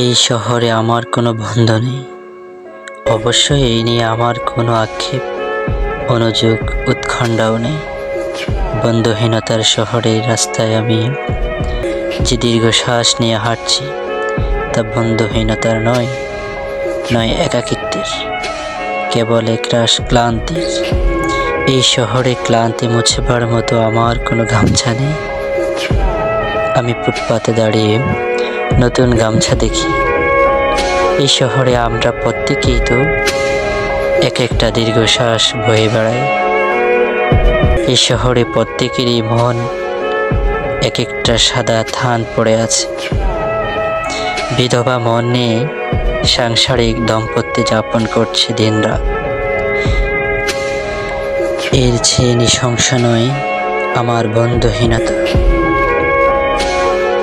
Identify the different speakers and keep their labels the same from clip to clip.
Speaker 1: এই শহরে আমার কোনো বন্ধু নেই, অবশ্যই এই নিয়ে আমার কোনো আক্ষেপ, অনুযোগ, উৎকণ্ঠাও নেই। বন্ধুহীনতার শহরের রাস্তায় আমি যে দীর্ঘশ্বাস নিয়ে হাঁটছি, তা বন্ধুহীনতার নয়, একাকিত্বের, কেবল একরাশ ক্লান্তির। এই শহরে ক্লান্তি মুছবার মতো আমার কোনো গামছা নেই। আমি ফুটপাতে দাঁড়িয়ে নতুন গামছা দেখি। এই শহরে আমরা প্রত্যেকেই তো এক একটা দীর্ঘশ্বাস বয়ে বেড়াই। এই শহরে প্রত্যেকেরই মন এক একটা সাদা থান পড়ে আছে। বিধবা মন নিয়ে সাংসারিক দাম্পত্য যাপন করছে দিনরাত। এর চেয়ে নৃশংস নয় আমার বন্ধুহীনতা।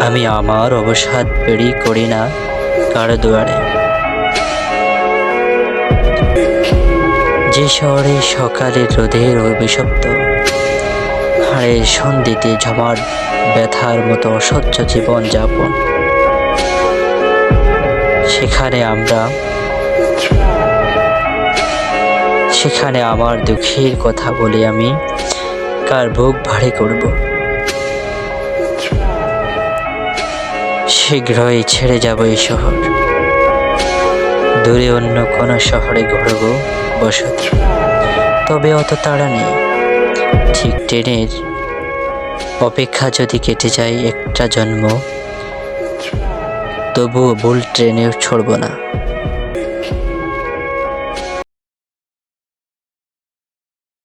Speaker 1: আমি আমার অবসাদ বেড়ি করি না কারো দুয়ারে। যে শহরে সকালের রোদের অভিশপ্ত হাড়ের সন্ধিতে ঝমাট ব্যথার মতো অসহ্য জীবন যাপন, সেখানে আমার দুঃখের কথা বলে আমি কার বুক ভারী করব। শীঘ্রই ছেড়ে যাব এই শহর, দূরে অন্য কোনো শহরে গড়ব বসতি। তবে অত তাড়া নেই, ঠিক ট্রেনের অপেক্ষা যদি কেটে যায় একটা জন্ম, তবুও ভুল ট্রেনেও ছড়ব না।